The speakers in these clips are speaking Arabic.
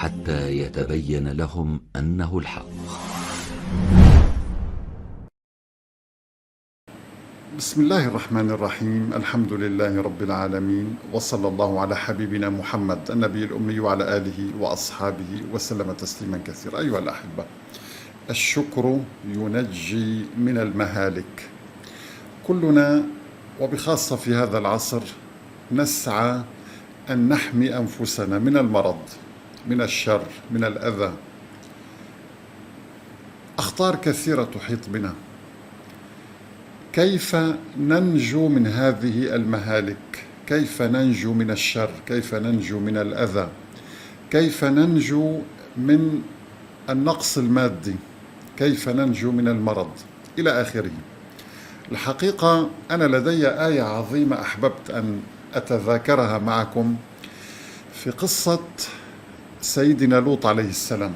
حتى يتبين لهم أنه الحق. بسم الله الرحمن الرحيم. الحمد لله رب العالمين، وصلى الله على حبيبنا محمد النبي الأمي وعلى آله وأصحابه وسلم تسليما كثيرا. أيها الأحبة، الشكر ينجي من المهالك. كلنا وبخاصة في هذا العصر نسعى أن نحمي أنفسنا من المرض، من الشر، من الأذى. أخطار كثيرة تحيط بنا. كيف ننجو من هذه المهالك؟ كيف ننجو من الشر؟ كيف ننجو من الأذى؟ كيف ننجو من النقص المادي؟ كيف ننجو من المرض؟ إلى آخره. الحقيقة أنا لدي آية عظيمة أحببت أن أتذاكرها معكم في قصة سيدنا لوط عليه السلام.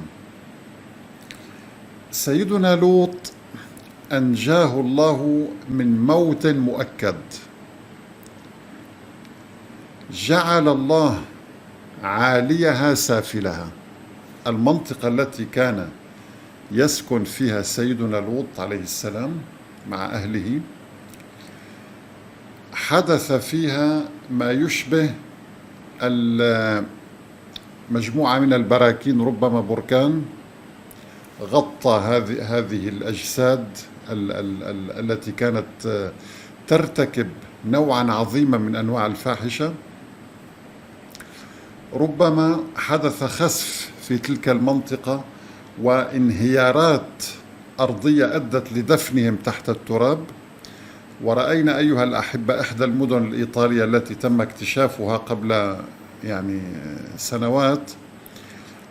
سيدنا لوط أنجاه الله من موت مؤكد. جعل الله عاليها سافلها. المنطقة التي كان يسكن فيها سيدنا لوط عليه السلام مع أهله حدث فيها ما يشبه مجموعة من البراكين، ربما بركان، غطى هذه الأجساد التي كانت ترتكب نوعا عظيما من أنواع الفاحشة. ربما حدث خسف في تلك المنطقة وانهيارات أرضية أدت لدفنهم تحت التراب. ورأينا أيها الأحبة إحدى المدن الإيطالية التي تم اكتشافها قبل سنوات،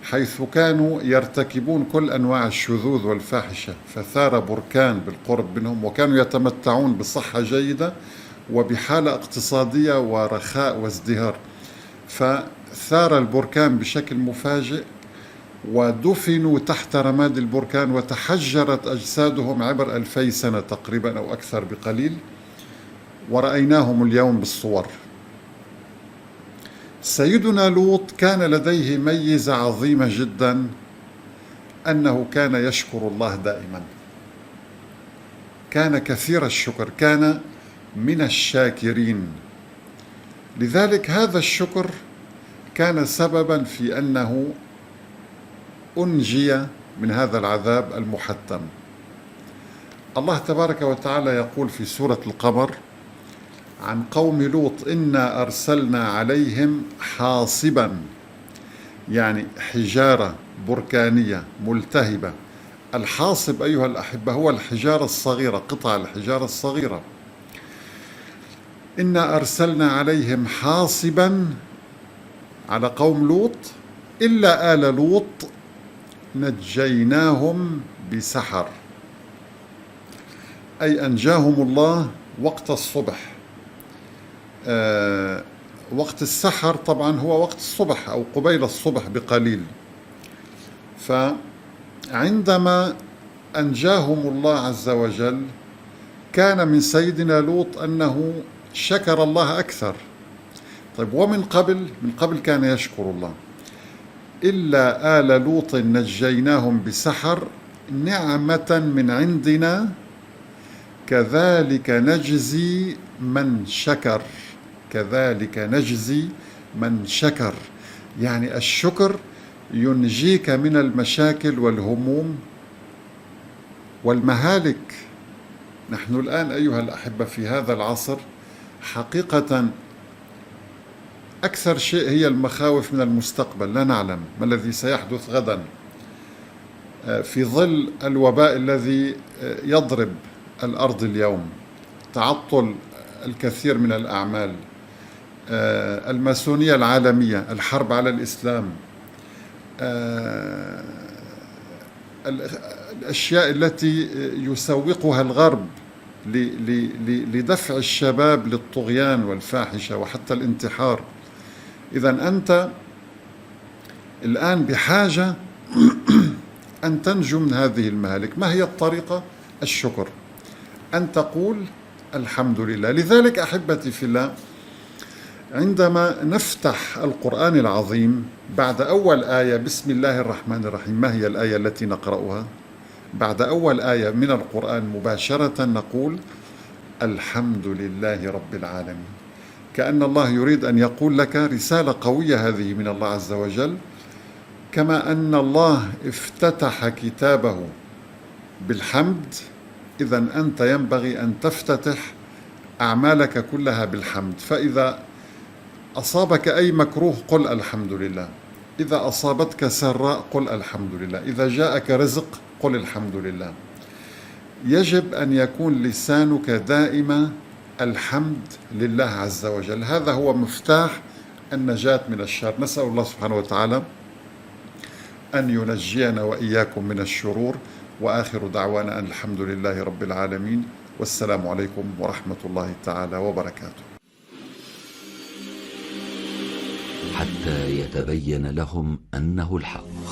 حيث كانوا يرتكبون كل أنواع الشذوذ والفاحشة، فثار بركان بالقرب منهم، وكانوا يتمتعون بصحة جيدة وبحالة اقتصادية ورخاء وازدهار. فثار البركان بشكل مفاجئ ودفنوا تحت رماد البركان، وتحجرت أجسادهم عبر 2000 سنة تقريبا أو أكثر بقليل، ورأيناهم اليوم بالصور. سيدنا لوط كان لديه ميزة عظيمة جدا، أنه كان يشكر الله دائما. كان كثير الشكر، كان من الشاكرين. لذلك هذا الشكر كان سببا في أنه أنجي من هذا العذاب المحتم. الله تبارك وتعالى يقول في سورة القمر عن قوم لوط: إنا أرسلنا عليهم حاصبا، يعني حجارة بركانية ملتهبة. الحاصب أيها الأحبة هو الحجارة الصغيرة، قطع الحجارة الصغيرة. إنا أرسلنا عليهم حاصبا على قوم لوط إلا آل لوط نجيناهم بسحر، أي أنجاهم الله وقت الصبح. وقت السحر طبعا هو وقت الصبح أو قبيل الصبح بقليل. فعندما أنجاهم الله عز وجل كان من سيدنا لوط أنه شكر الله أكثر. طيب، ومن قبل كان يشكر الله. إلا آل لوط نجيناهم بسحر نعمة من عندنا كذلك نجزي من شكر. كذلك نجزي من شكر، يعني الشكر ينجيك من المشاكل والهموم والمهالك. نحن الآن أيها الأحبة في هذا العصر حقيقة أكثر شيء هي المخاوف من المستقبل. لا نعلم ما الذي سيحدث غدا في ظل الوباء الذي يضرب الأرض اليوم، تعطل الكثير من الأعمال، الماسونية العالمية، الحرب على الإسلام، الأشياء التي يسوقها الغرب لدفع الشباب للطغيان والفاحشة وحتى الانتحار. إذن أنت الآن بحاجة أن تنجو من هذه المهالك. ما هي الطريقة؟ الشكر، أن تقول الحمد لله. لذلك أحبتي في الله، عندما نفتح القرآن العظيم بعد أول آية بسم الله الرحمن الرحيم، ما هي الآية التي نقرأها؟ بعد أول آية من القرآن مباشرة نقول الحمد لله رب العالمين، كأن الله يريد أن يقول لك رسالة قوية هذه من الله عز وجل. كما أن الله افتتح كتابه بالحمد، إذا أنت ينبغي أن تفتتح أعمالك كلها بالحمد. فإذا أصابك أي مكروه قل الحمد لله، إذا أصابتك سراء قل الحمد لله، إذا جاءك رزق قل الحمد لله. يجب أن يكون لسانك دائما الحمد لله عز وجل، هذا هو مفتاح النجاة من الشر. نسأل الله سبحانه وتعالى أن ينجينا وإياكم من الشرور، وآخر دعوانا أن الحمد لله رب العالمين، والسلام عليكم ورحمة الله تعالى وبركاته. حتى يتبين لهم أنه الحق.